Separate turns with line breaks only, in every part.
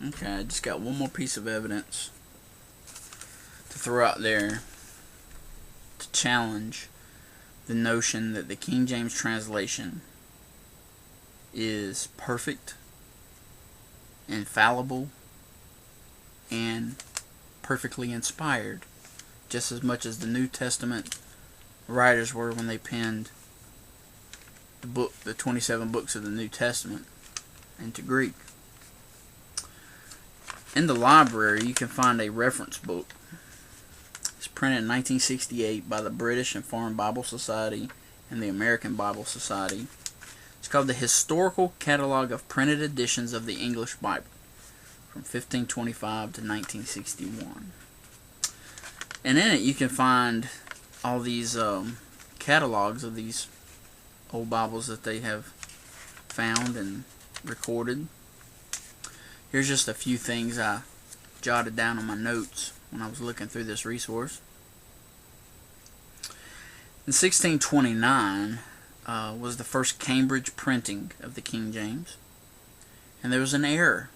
Okay, I just got one more piece of evidence to throw out there to challenge the notion that the King James translation is perfect, infallible, and perfectly inspired, just as much as the New Testament writers were when they penned the 27 books of the New Testament into Greek. In the library, you can find a reference book. It's printed in 1968 by the British and Foreign Bible Society and the American Bible Society. It's called the Historical Catalog of Printed Editions of the English Bible from 1525 to 1961. And in it you can find all these catalogs of these old Bibles that they have found and recorded. Here's just a few things I jotted down on my notes when I was looking through this resource. In 1629 was the first Cambridge printing of the King James, and there was an error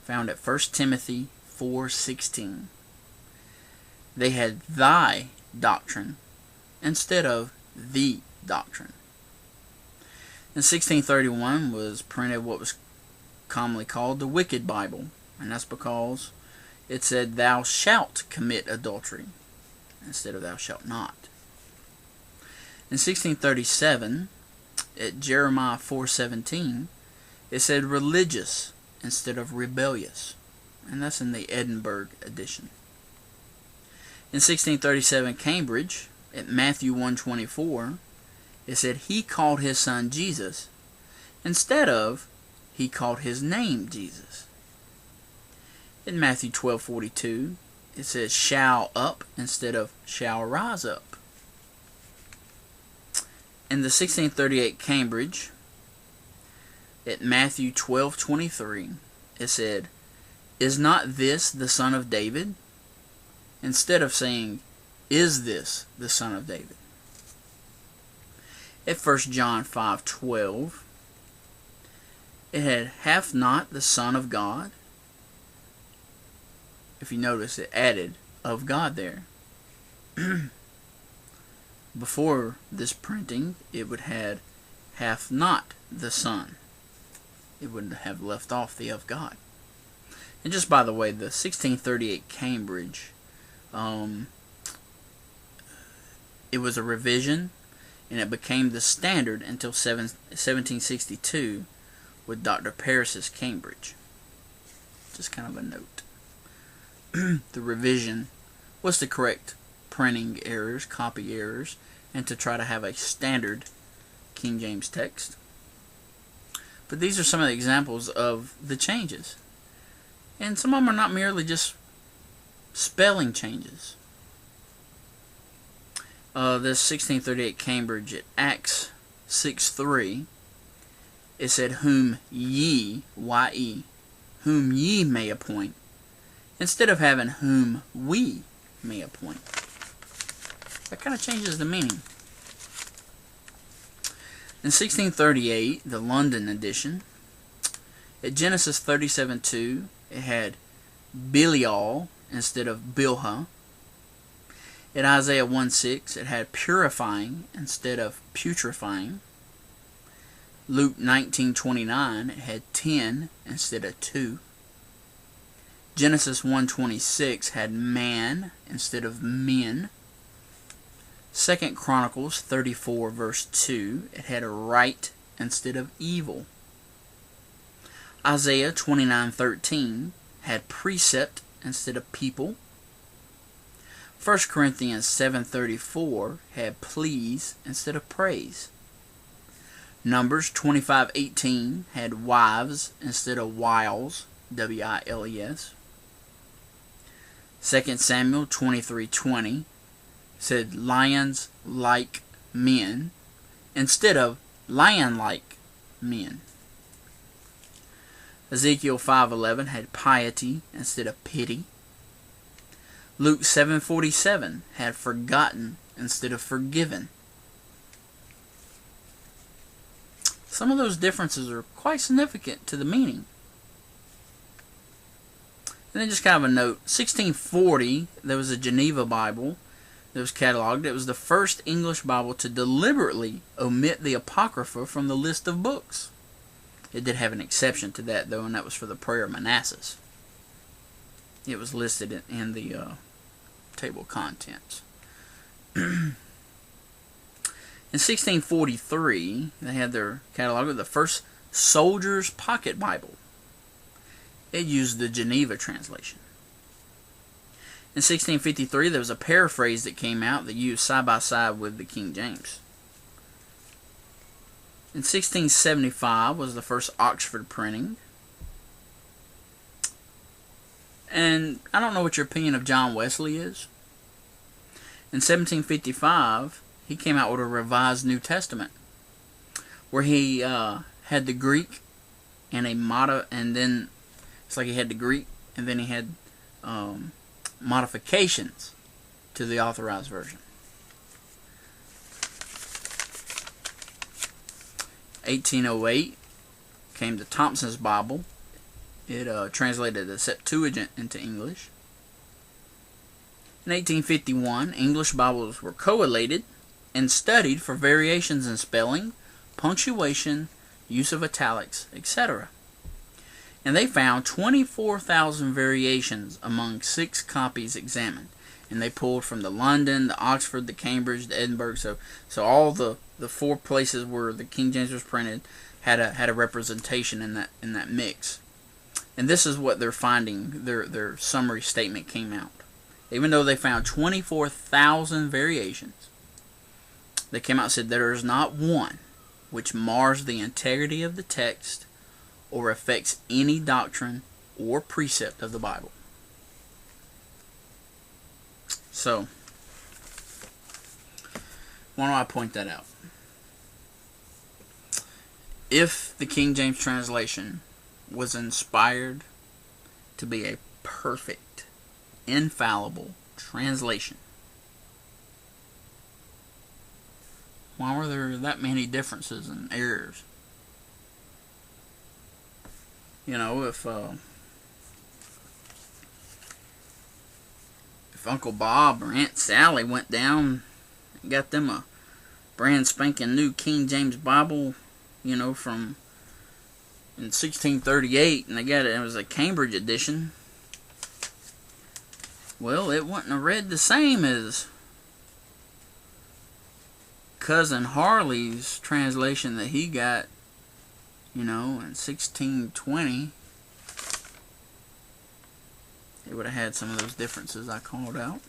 found at 1 Timothy 4:16. They had thy doctrine instead of the doctrine. In 1631 was printed what was commonly called the Wicked Bible, and that's because it said thou shalt commit adultery instead of thou shalt not. In 1637 at Jeremiah 4:17 it said religious instead of rebellious, and that's in the Edinburgh edition. In 1637 Cambridge at Matthew 1:24 it said he called his son Jesus instead of he called his name Jesus. In Matthew 12:42 it says shall up instead of shall rise up. In the 1638 Cambridge at Matthew 12:23 it said is not this the son of David instead of saying is this the son of David. At 1 John 5:12 it had hath not the Son of God. If you notice it added of God there. Before this printing it would have hath not the Son. It wouldn't have left off the of God. And just by the way, the 1638 Cambridge, it was a revision and it became the standard until 1762 with Dr. Paris's Cambridge. Just kind of a note. The revision was to correct printing errors, copy errors, and to try to have a standard King James text. But these are some of the examples of the changes. And some of them are not merely just spelling changes. This 1638 Cambridge at Acts 6:3, it said whom ye, Y-E, whom ye may appoint, instead of having whom we may appoint. That kind of changes the meaning. In 1638, the London edition, at Genesis 37:2, it had Belial instead of Bilhah. At Isaiah 1:6, it had purifying instead of putrefying. Luke 19:29, it had 10 instead of 2. Genesis 1:26 had man instead of men. 2 Chronicles 34 verse 2, it had a right instead of evil. Isaiah 29:13 had precept instead of people. 1 Corinthians 7:34 had please instead of praise. Numbers 25:18 had wives instead of wiles, W-I-L-E-S. 2 Samuel 23:20 said lions like men instead of lion-like men. Ezekiel 5:11 had piety instead of pity. Luke 7:47 had forgotten instead of forgiven. Some of those differences are quite significant to the meaning. And then just kind of a note, 1640, there was a Geneva Bible that was cataloged. It was the first English Bible to deliberately omit the Apocrypha from the list of books. It did have an exception to that, though, and that was for the Prayer of Manassas. It was listed in the table of contents. In 1643, they had their catalog of the first Soldier's Pocket Bible. It used the Geneva translation. In 1653, there was a paraphrase that came out that used side by side with the King James. In 1675 was the first Oxford printing. And I don't know what your opinion of John Wesley is. In 1755, he came out with a revised New Testament, where he had the Greek and then it's like he had the Greek, and then he had modifications to the Authorized Version. 1808 came the Thompson's Bible. It translated the Septuagint into English. In 1851, English Bibles were collated and studied for variations in spelling, punctuation, use of italics, etc. And they found 24,000 variations among 6 copies examined. And they pulled from the London, the Oxford, the Cambridge, the Edinburgh. So all the 4 places where the King James was printed had a representation in that mix. And this is what they're finding. Their summary statement came out. Even though they found 24,000 variations, they came out and said there is not one which mars the integrity of the text or affects any doctrine or precept of the Bible. So, why do I point that out? If the King James translation was inspired to be a perfect, infallible translation, why were there that many differences and errors? You know, if Uncle Bob or Aunt Sally went down and got them a brand spanking new King James Bible, you know, from in 1638, and they got it was a Cambridge edition, well, it wouldn't have read the same as Cousin Harley's translation that he got, you know, in 1620. It would have had some of those differences I called out.